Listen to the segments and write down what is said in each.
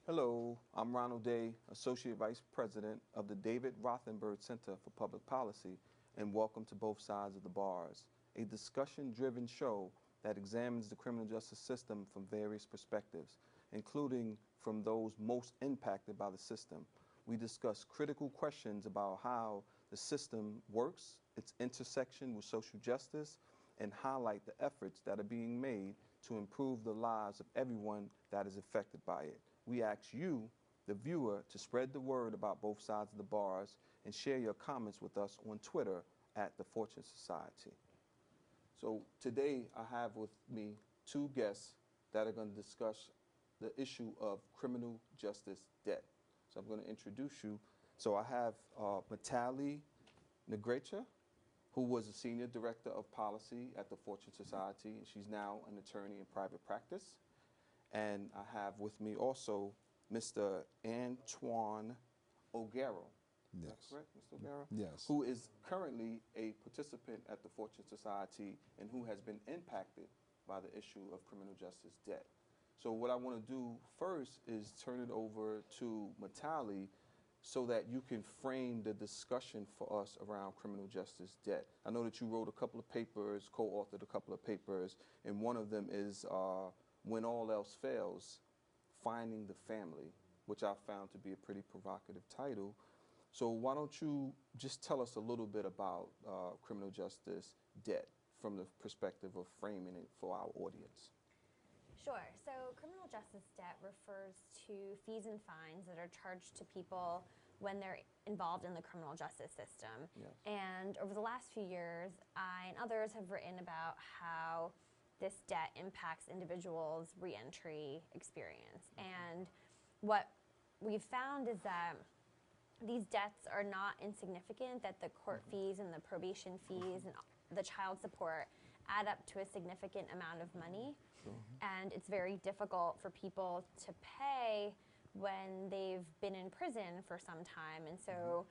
Hello, I'm Ronald Day, Associate Vice President of the David Rothenberg Center for Public Policy, and welcome to Both Sides of the Bars, a discussion-driven show that examines the criminal justice system from various perspectives, including from those most impacted by the system. We discuss critical questions about how the system works, its intersection with social justice, and highlight the efforts that are being made to improve the lives of everyone that is affected by it. We ask you, the viewer, to spread the word about Both Sides of the Bars and share your comments with us on Twitter at The Fortune Society. So today I have with me two guests that are going to discuss the issue of criminal justice debt. So I'm going to introduce you. So I have Mitali Negrecha, who was a Senior Director of Policy at the Fortune Society, and she's now an attorney in private practice. And I have with me also Mr. Antoine O'Gara. Yes. Is that correct, Mr. O'Gara? Yes. Who is currently a participant at the Fortune Society and who has been impacted by the issue of criminal justice debt. So what I want to do first is turn it over to Mitali so that you can frame the discussion for us around criminal justice debt. I know that you wrote a couple of papers, co-authored a couple of papers, and one of them is When All Else Fails, Finding the Family, which I found to be a pretty provocative title. So why don't you just tell us a little bit about criminal justice debt from the perspective of framing it for our audience? Sure. So criminal justice debt refers to fees and fines that are charged to people when they're involved in the criminal justice system. Yes. And over the last few years, I and others have written about how this debt impacts individuals' reentry experience. And what we've found is that these debts are not insignificant, that the court fees and the probation fees and the child support add up to a significant amount of money. Sure. And it's very difficult for people to pay when they've been in prison for some time. And so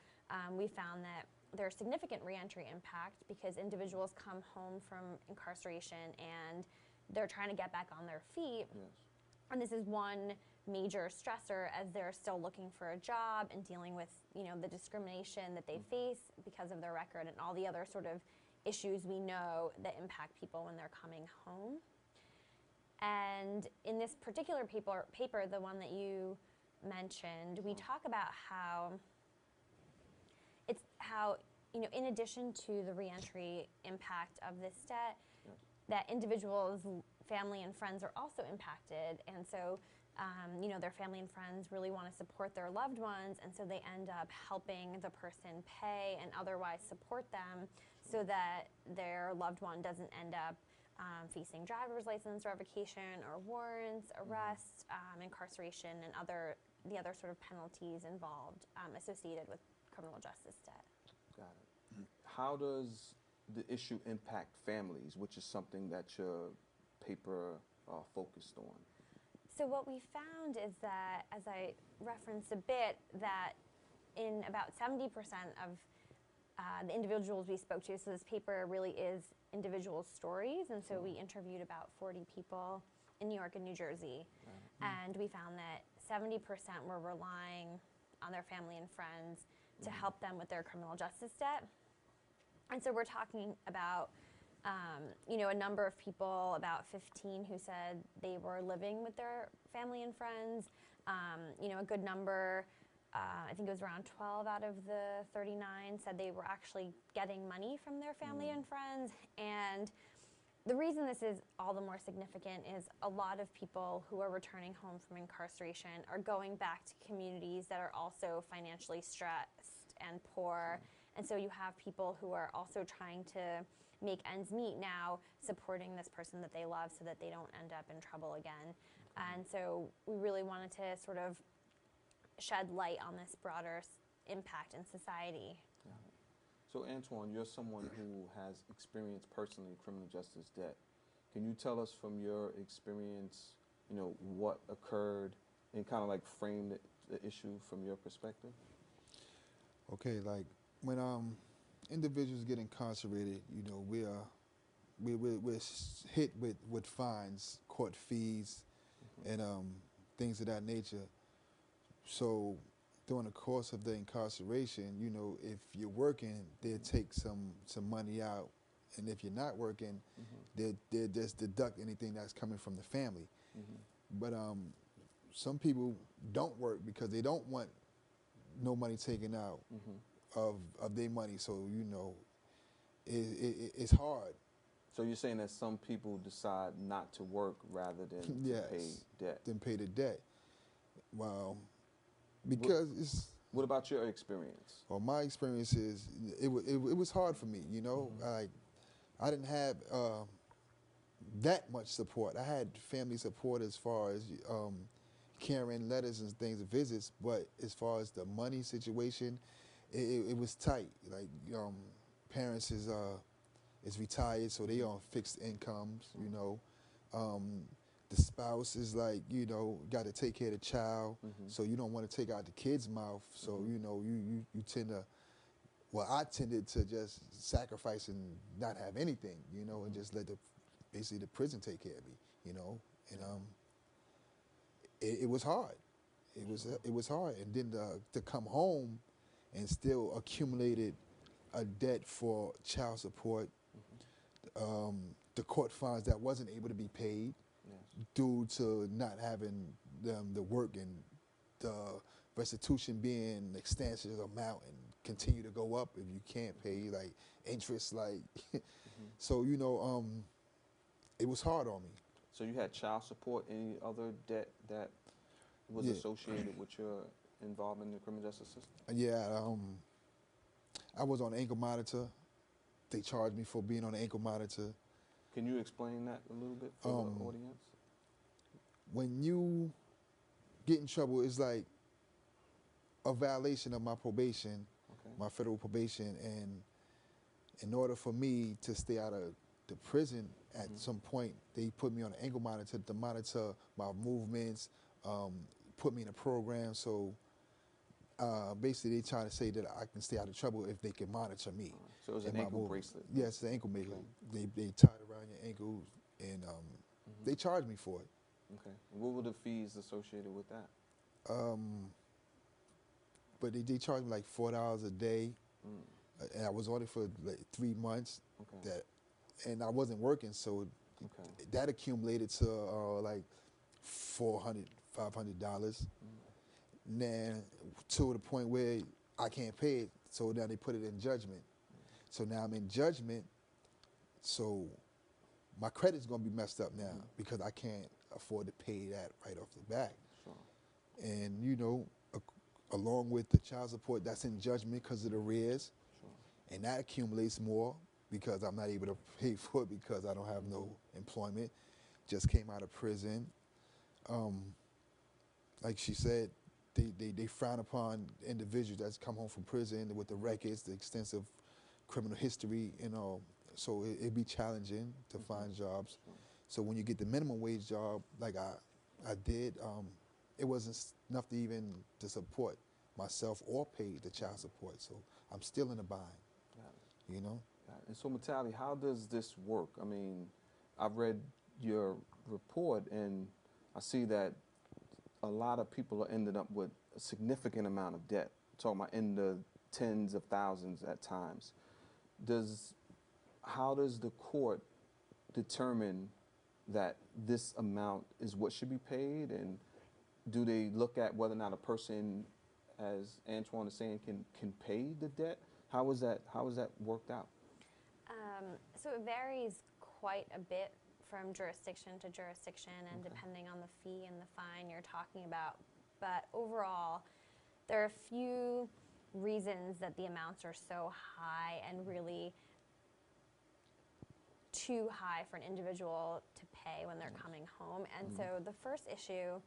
we found that there's significant reentry impact because individuals come home from incarceration and they're trying to get back on their feet. Yes. And this is one major stressor as they're still looking for a job and dealing with, the discrimination that they face because of their record and all the other sort of issues we know that impact people when they're coming home. And in this particular paper, the one that you mentioned, we talk about how in addition to the reentry impact of this debt, Yes. that individuals, family and friends are also impacted. And so, their family and friends really want to support their loved ones. And so they end up helping the person pay and otherwise support them so that their loved one doesn't end up facing driver's license revocation or warrants, arrest, incarceration, and the other sort of penalties involved associated with criminal justice debt. Got it. How does the issue impact families, which is something that your paper focused on? So what we found is that, as I referenced a bit, that in about 70% of the individuals we spoke to, so this paper really is individual stories, and so we interviewed about 40 people in New York and New Jersey, and we found that 70% were relying on their family and friends to help them with their criminal justice debt. And so we're talking about a number of people, about 15, who said they were living with their family and friends. A good number, I think it was around 12 out of the 39, said they were actually getting money from their family and friends. And the reason this is all the more significant is a lot of people who are returning home from incarceration are going back to communities that are also financially stressed and poor. And so you have people who are also trying to make ends meet now, supporting this person that they love so that they don't end up in trouble again. And so we really wanted to sort of shed light on this broader impact in society. Got it. So Antoine, you're someone who has experienced personally criminal justice debt. Can you tell us from your experience, what occurred and kind of like frame the issue from your perspective? Okay, like when individuals get incarcerated, we're hit with fines, court fees, and things of that nature. So during the course of the incarceration, you know, if you're working, they'll take some money out, and if you're not working, they'll just deduct anything that's coming from the family. But some people don't work because they don't want no money taken out of their money. So you know, it's hard. So you're saying that some people decide not to work rather than to pay debt? Than pay the debt. Well, because it's. What about your experience? Well, my experience is it was hard for me. You know, I didn't have that much support. I had family support as far as carrying letters and things, visits, but as far as the money situation, it was tight. Like parents is retired, so they on fixed incomes. You know, the spouse is like, you know, got to take care of the child, so you don't want to take out the kid's mouth. So you know, you tend to. Well, I tended to just sacrifice and not have anything, you know, and just let basically the prison take care of me, you know, and it was hard. It was hard, and then to come home and still accumulated a debt for child support, the court fines that wasn't able to be paid due to not having the work, and the restitution being an extensive amount and continue to go up if you can't pay, like interest, like so you know, it was hard on me. So you had child support, any other debt that was associated with your involvement in the criminal justice system? Yeah, I was on ankle monitor. They charged me for being on the ankle monitor. Can you explain that a little bit for the audience? When you get in trouble, it's like a violation of my probation, my federal probation, and in order for me to stay out of the prison at some point, they put me on an ankle monitor to monitor my movements, put me in a program. So basically, they try to say that I can stay out of trouble if they can monitor me. So it was an ankle bracelet? Yes, it's an ankle bracelet. They tie it around your ankles, and they charged me for it. Okay. What were the fees associated with that? But they charged me like $4 a day, and I was on it for like 3 months. Okay. And I wasn't working, so that accumulated to like $400, $500. Then to the point where I can't pay it, so now they put it in judgment. So now I'm in judgment, so my credit's gonna be messed up now because I can't afford to pay that right off the bat. Sure. And you know, along with the child support that's in judgment because of the arrears, and that accumulates more because I'm not able to pay for it because I don't have no employment. Just came out of prison. Like she said, they frown upon individuals that's come home from prison with the records, the extensive criminal history, you know. So it'd be challenging to find jobs. So when you get the minimum wage job, like I did, it wasn't enough to even to support myself or pay the child support. So I'm still in a bind, you know. And so, Mitali, how does this work? I mean, I've read your report, and I see that a lot of people are ending up with a significant amount of debt. I'm talking about in the tens of thousands at times. How does the court determine that this amount is what should be paid, and do they look at whether or not a person, as Antoine is saying, can pay the debt? How is that worked out? So it varies quite a bit from jurisdiction to jurisdiction, and depending on the fee and the fine you're talking about. But overall, there are a few reasons that the amounts are so high and really too high for an individual to pay when they're coming home. And so the first issue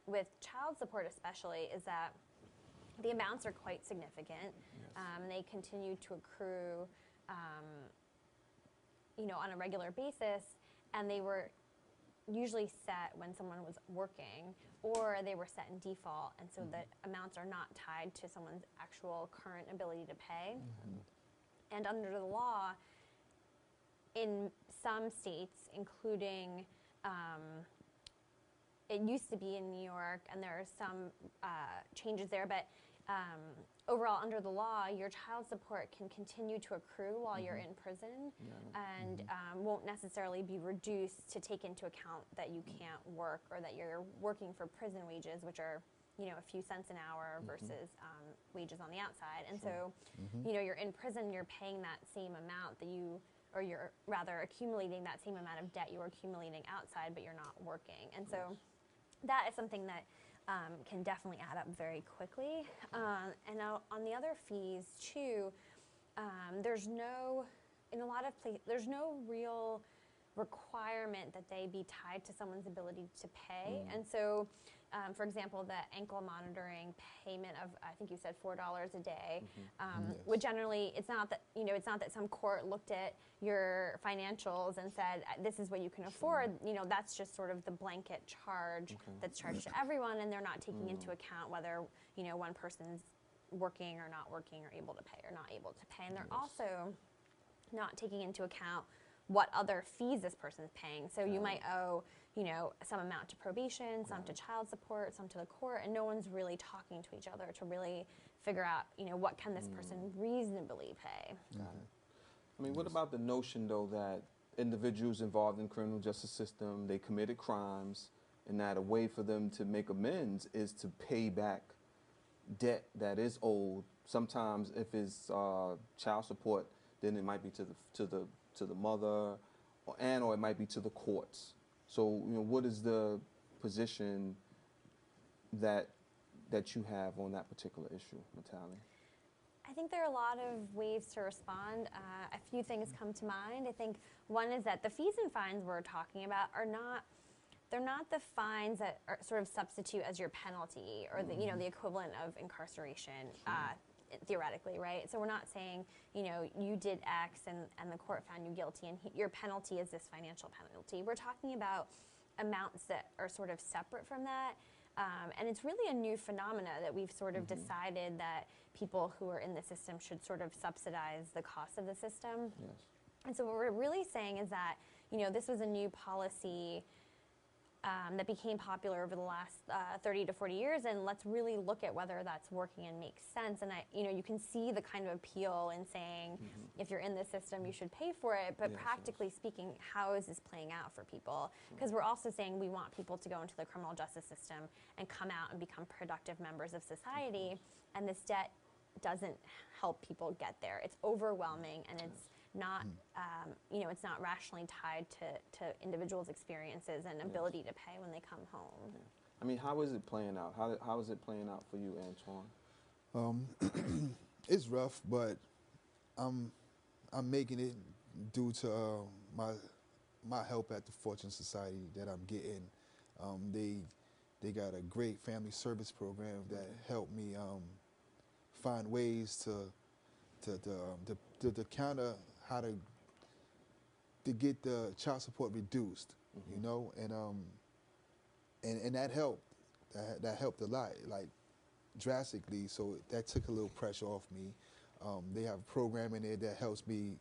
with child support especially is that the amounts are quite significant. They continue to accrue you know, on a regular basis, and they were usually set when someone was working, or they were set in default, and so the amounts are not tied to someone's actual current ability to pay. And under the law, in some states, including it used to be in New York, and there are some changes there, but overall, under the law, your child support can continue to accrue while you're in prison, and won't necessarily be reduced to take into account that you can't work or that you're working for prison wages, which are, you know, a few cents an hour versus wages on the outside. And so, you know, you're in prison, you're paying that same amount that you, or you're rather accumulating that same amount of debt you were accumulating outside, but you're not working. And so that is something that can definitely add up very quickly. And now on the other fees too, there's no, in a lot of places, there's no real requirement that they be tied to someone's ability to pay. And so, for example, the ankle monitoring payment of, I think you said $4 a day, would generally, it's not that, you know, it's not that some court looked at your financials and said, this is what you can afford. You know, that's just sort of the blanket charge that's charged to everyone, and they're not taking into account whether, you know, one person's working or not working, or able to pay or not able to pay. And they're also not taking into account what other fees this person's paying. So you might owe, you know, some amount to probation, some to child support, some to the court, and no one's really talking to each other to really figure out, you know, what can this person reasonably pay. Got it. I mean, what about the notion, though, that individuals involved in the criminal justice system, they committed crimes, and that a way for them to make amends is to pay back debt that is owed. Sometimes if it's child support, then it might be to the mother, or it might be to the courts. So, you know, what is the position that you have on that particular issue, Mitali? I think there are a lot of ways to respond. A few things come to mind. I think one is that the fees and fines we're talking about are not, they're not the fines that are sort of substitute as your penalty, or the, you know, the equivalent of incarceration. Theoretically, right? So we're not saying, you know, you did X and the court found you guilty and your penalty is this financial penalty. We're talking about amounts that are sort of separate from that. And it's really a new phenomena that we've sort of decided that people who are in the system should sort of subsidize the cost of the system. Yes. And so what we're really saying is that, you know, this was a new policy that became popular over the last 30 to 40 years, and let's really look at whether that's working and makes sense. And you know, you can see the kind of appeal in saying, if you're in the system, you should pay for it. But practically speaking, how is this playing out for people? Because we're also saying we want people to go into the criminal justice system and come out and become productive members of society, and this debt doesn't help people get there. It's overwhelming, and it's not, you know, it's not rationally tied to individuals' experiences and ability to pay when they come home. I mean, how is it playing out? How is it playing out for you, Antoine? It's rough, but I'm making it due to my help at the Fortune Society that I'm getting. They got a great family service program that helped me find ways to counter how to get the child support reduced, you know, and that helped. That helped a lot, like drastically. So that took a little pressure off me. They have a program in there that helps me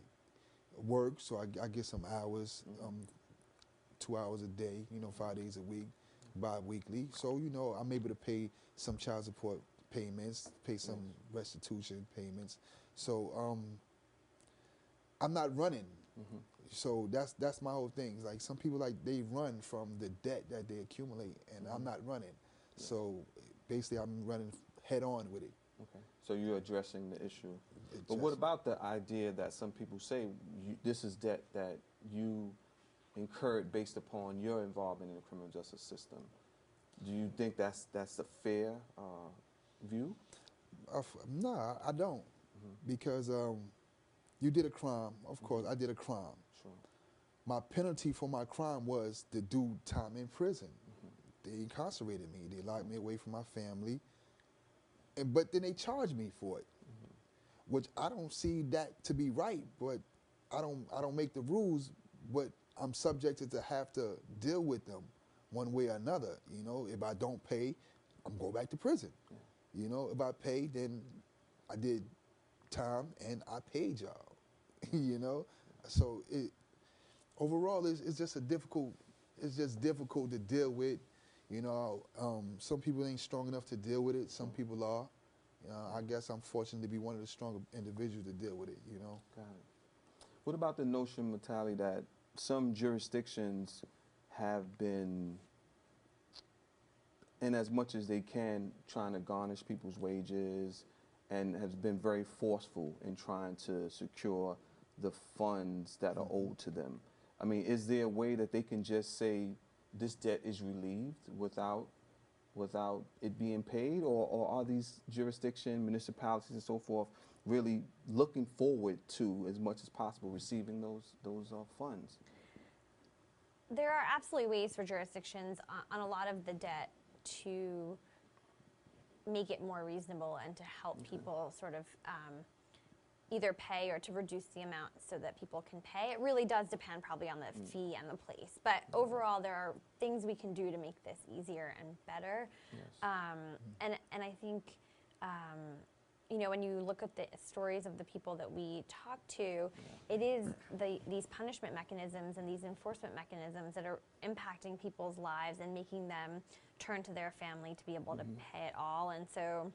work, so I get some hours, 2 hours a day, you know, 5 days a week, bi-weekly. So, you know, I'm able to pay some child support payments, pay some restitution payments. So I'm not running. So that's my whole thing. Like, some people, like, they run from the debt that they accumulate, and I'm not running. So basically, I'm running head on with it. Okay. So you're addressing the issue. But what about the idea that some people say this is debt that you incurred based upon your involvement in the criminal justice system? Do you think that's a fair view? No, I don't. Because you did a crime. Of course, I did a crime. Sure. My penalty for my crime was to do time in prison. They incarcerated me. They locked me away from my family. But then they charged me for it, which I don't see that to be right. But I don't make the rules, but I'm subjected to have to deal with them one way or another. You know, if I don't pay, I'm going back to prison. Yeah. You know, if I pay, then I did time and I paid y'all. You know, so overall it's just difficult to deal with. You know, some people ain't strong enough to deal with it. Some people are. I guess I'm fortunate to be one of the stronger individuals to deal with it, you know. Got it. What about the notion, Mitali, that some jurisdictions have been, in as much as they can, trying to garnish people's wages and has been very forceful in trying to secure the funds that are owed to them? I mean, is there a way that they can just say this debt is relieved without it being paid, or are these jurisdictions, municipalities, and so forth really looking forward to, as much as possible, receiving those funds? There are absolutely ways for jurisdictions on a lot of the debt to make it more reasonable and to help people sort of either pay or to reduce the amount so that people can pay. It really does depend probably on the fee and the place. But overall, there are things we can do to make this easier and better. Yes. And I think, you know, when you look at the stories of the people that we talk to, it is these punishment mechanisms and these enforcement mechanisms that are impacting people's lives and making them turn to their family to be able to pay it all. And so,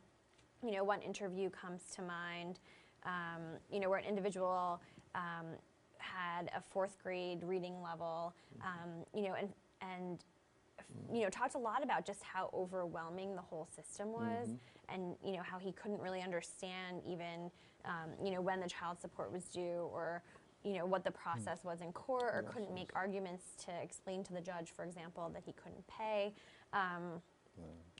you know, one interview comes to mind, you know, where an individual had a 4th grade reading level, you know, and you know, talked a lot about just how overwhelming the whole system was, and you know, how he couldn't really understand even, you know, when the child support was due, or you know, what the process was in court, or couldn't make arguments to explain to the judge, for example, that he couldn't pay.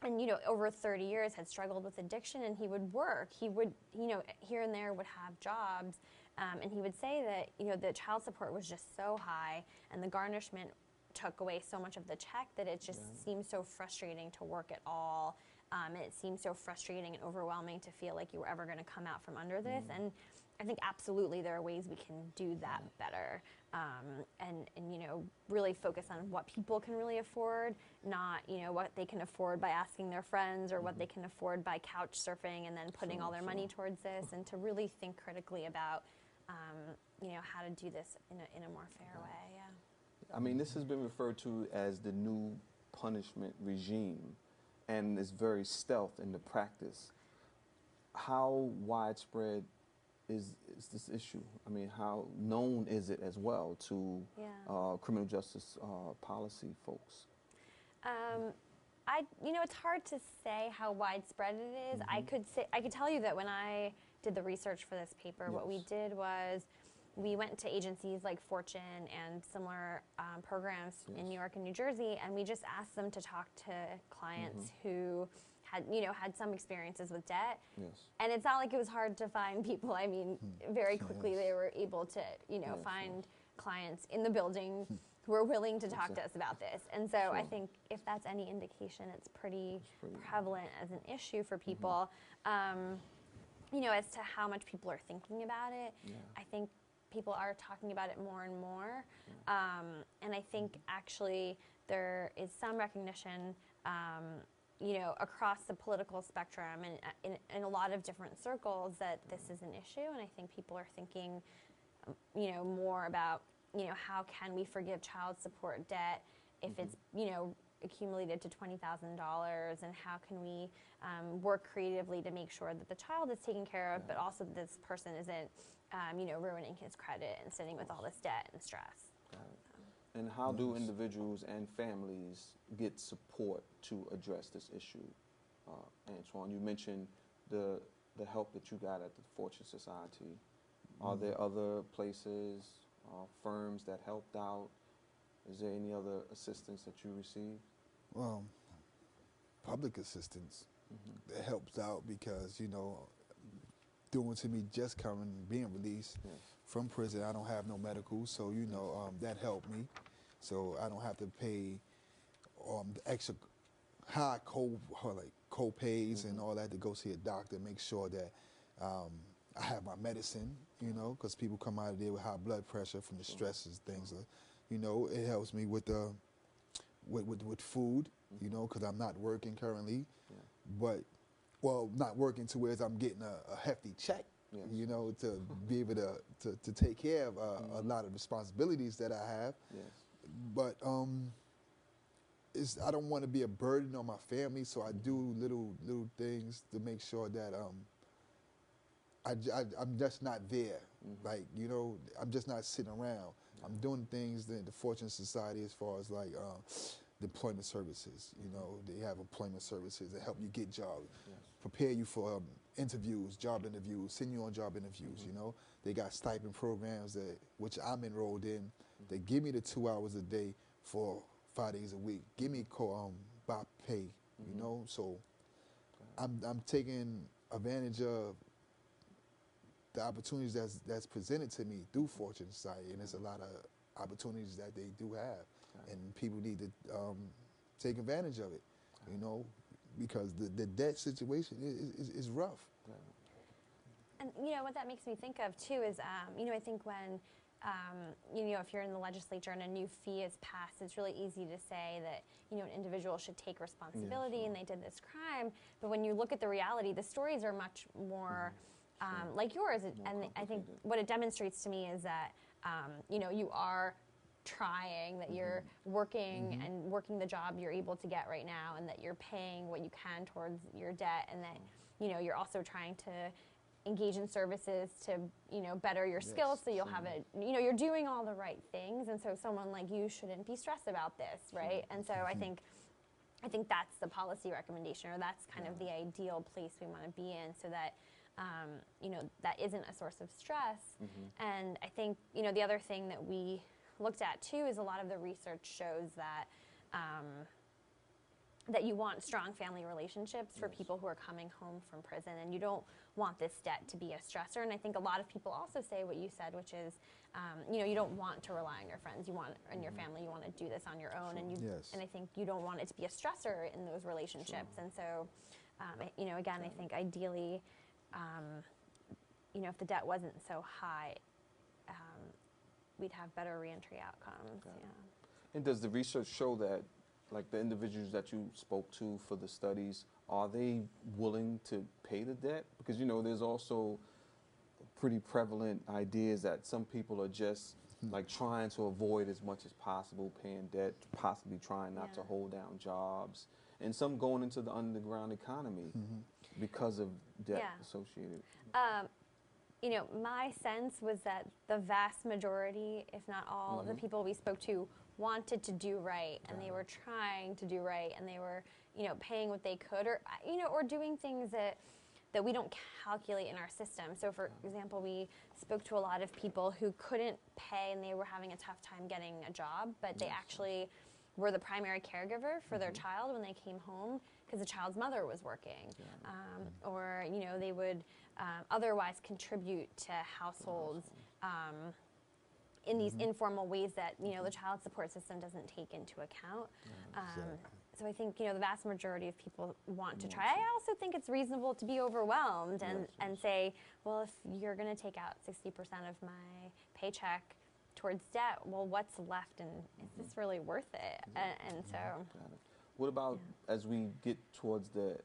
And, you know, over 30 years had struggled with addiction, and he would work. He would, you know, here and there would have jobs. And he would say that, you know, the child support was just so high and the garnishment took away so much of the check that it just seemed so frustrating to work at all. And it seemed so frustrating and overwhelming to feel like you were ever going to come out from under this. And I think absolutely there are ways we can do that better, and you know, really focus on what people can really afford, not, you know, what they can afford by asking their friends, or what they can afford by couch surfing and then putting all their money towards this, and to really think critically about, you know, how to do this in a more fair way. Yeah. I mean, this has been referred to as the new punishment regime, and it's very stealth in the practice. How widespread is this issue? I mean, how known is it as well to criminal justice policy folks? You know, it's hard to say how widespread it is. I could tell you that when I did the research for this paper, what we did was we went to agencies like Fortune and similar programs in New York and New Jersey, and we just asked them to talk to clients who had some experiences with debt. And it's not like it was hard to find people. I mean, very quickly they were able to, you know, find clients in the building who were willing to talk to us about this. And so I think if that's any indication, it's pretty prevalent as an issue for people. You know, as to how much people are thinking about it, I think people are talking about it more and more. And I think actually there is some recognition, you know, across the political spectrum and in a lot of different circles that this is an issue. And I think people are thinking, you know, more about, you know, how can we forgive child support debt if it's, you know, accumulated to $20,000, and how can we work creatively to make sure that the child is taken care of, but also that this person isn't, you know, ruining his credit and sitting with all this debt and stress. And how do individuals and families get support to address this issue? Antoine, you mentioned the help that you got at the Fortune Society. Are there other places, firms that helped out? Is there any other assistance that you received? Well, public assistance that helps out because, you know, doing to me just being released from prison, I don't have no medical, so, you know, that helped me. So I don't have to pay the extra high co-pays and all that to go see a doctor, make sure that I have my medicine, you know, because people come out of there with high blood pressure from the stresses, things. You know, it helps me with with food, you know, because I'm not working currently, but, well, not working to where I'm getting a hefty check, you know, to be able to take care of a lot of responsibilities that I have. But I don't want to be a burden on my family, so I do little things to make sure that I'm just not there. Like, you know, I'm just not sitting around. I'm doing things that the Fortune Society, as far as like employment services. You know, they have employment services that help you get jobs, prepare you for interviews, job interviews, send you on job interviews. You know, they got stipend programs that which I'm enrolled in. They give me the 2 hours a day for 5 days a week. Give me by pay. You know, so I'm taking advantage of the opportunities that's presented to me through Fortune Society, and there's a lot of opportunities that they do have, and people need to take advantage of it, you know, because the debt situation is rough. And you know what that makes me think of too is, you know, I think when, you know, if you're in the legislature and a new fee is passed, it's really easy to say that, you know, an individual should take responsibility and they did this crime. But when you look at the reality, the stories are much more like yours. And I think what it demonstrates to me is that, you know, you are trying, that you're working and working the job you're able to get right now, and that you're paying what you can towards your debt, and that, you know, you're also trying to engage in services to, you know, better your skills, so you'll have you know, you're doing all the right things, and so someone like you shouldn't be stressed about this, right? And so I think that's the policy recommendation, or that's kind of the ideal place we want to be in, so that you know, that isn't a source of stress. And I think, you know, the other thing that we looked at too is a lot of the research shows that that you want strong family relationships for people who are coming home from prison, and you don't want this debt to be a stressor. And I think a lot of people also say what you said, which is, you know, you don't want to rely on your friends, you want, and your family, you want to do this on your own, and you, and I think you don't want it to be a stressor in those relationships. And so, you know, again, I think ideally, you know, if the debt wasn't so high, we'd have better reentry outcomes. And does the research show that, like, the individuals that you spoke to for the studies, are they willing to pay the debt? Because, you know, there's also pretty prevalent ideas that some people are just like trying to avoid as much as possible paying debt, possibly trying not to hold down jobs, and some going into the underground economy because of debt associated. You know, my sense was that the vast majority, if not all, of the people we spoke to wanted to do right, and they were trying to do right, and they were, you know, paying what they could, or, you know, or doing things that we don't calculate in our system. So, for example, we spoke to a lot of people who couldn't pay, and they were having a tough time getting a job, but they actually were the primary caregiver for their child when they came home because the child's mother was working. Or, you know, they would otherwise contribute to households in these informal ways that, you know, the child support system doesn't take into account. So I think, you know, the vast majority of people want to try. I also think it's reasonable to be overwhelmed and say, well, if you're going to take out 60% of my paycheck towards debt, well, what's left, and is this really worth it? And so... What about, as we get towards the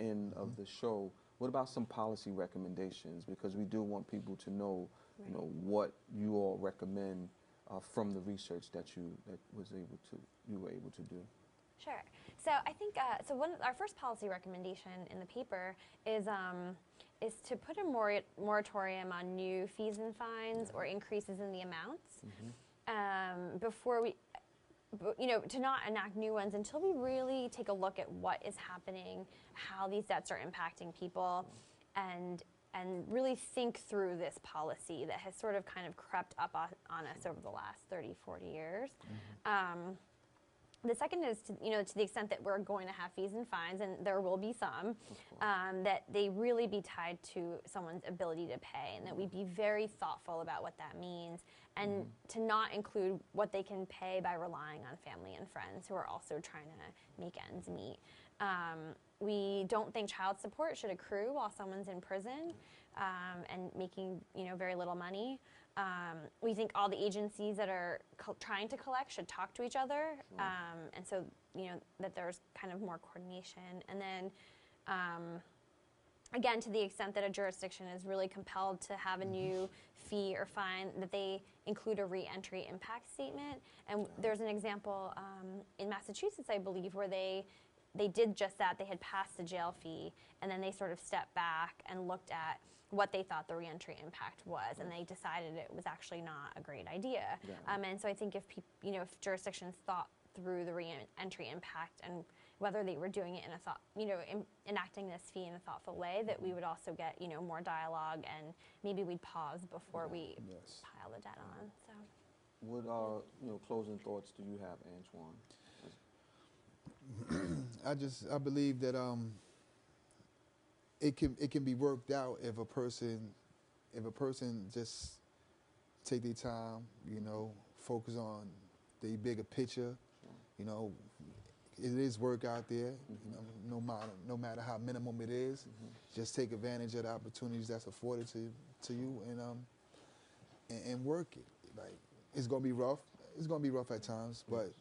end of the show, what about some policy recommendations? Because we do want people to know, you know, what you all recommend from the research that you were able to do. Sure. So I think our first policy recommendation in the paper is to put a moratorium on new fees and fines or increases in the amounts before we, you know, to not enact new ones until we really take a look at what is happening, how these debts are impacting people, and really think through this policy that has sort of kind of crept up on us over the last 30, 40 years. The second is, to the extent that we're going to have fees and fines, and there will be some, that they really be tied to someone's ability to pay, and that we be very thoughtful about what that means, and to not include what they can pay by relying on family and friends who are also trying to make ends meet. We don't think child support should accrue while someone's in prison and making, you know, very little money. We think all the agencies that are trying to collect should talk to each other, and so, you know, that there's kind of more coordination. And then again, to the extent that a jurisdiction is really compelled to have a new fee or fine, that they include a re-entry impact statement. And there's an example in Massachusetts, I believe, where they did just that. They had passed a jail fee, and then they sort of stepped back and looked at what they thought the reentry impact was, and they decided it was actually not a great idea. Yeah. And so I think if if jurisdictions thought through the reentry impact and whether they were doing it in a thought, enacting this fee in a thoughtful way, that we would also get more dialogue, and maybe we'd pause before we Yes. pile the debt on. So. What closing thoughts do you have, Antoine? I believe that it can be worked out if a person just take their time, focus on the bigger picture. It is work out there, no matter how minimum it is. Just take advantage of the opportunities that's afforded to you, and work it. Like, it's gonna be rough. It's gonna be rough at times, but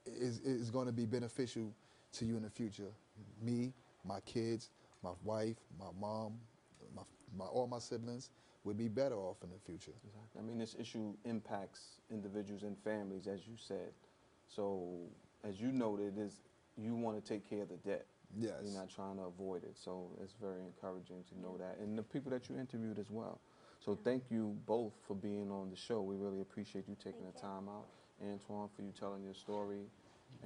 it's going to be beneficial to you in the future. Me, my kids, my wife, my mom, all my siblings would be better off in the future. Exactly. I mean, this issue impacts individuals and families, as you said. So, as you noted, you want to take care of the debt. Yes. You're not trying to avoid it. So it's very encouraging to know that. And the people that you interviewed as well. So thank you both for being on the show. We really appreciate you taking the time out. Antoine, for you telling your story,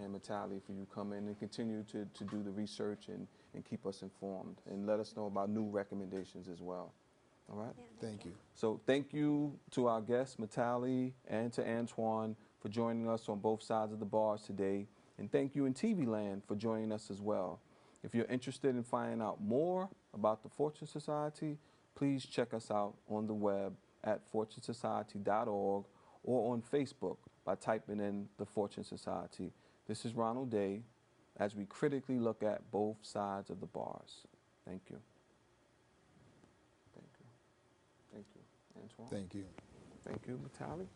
and Mitali, for you coming and continue to do the research and keep us informed and let us know about new recommendations as well. All right? Yeah, Thank you. So thank you to our guests, Mitali, and to Antoine for joining us on both sides of the bars today. And thank you in TV Land for joining us as well. If you're interested in finding out more about the Fortune Society, please check us out on the web at fortunesociety.org or on Facebook by typing in the Fortune Society. This is Ronald Day as we critically look at both sides of the bars. Thank you. Thank you. Thank you, Antoine. Thank you. Thank you, Mitali.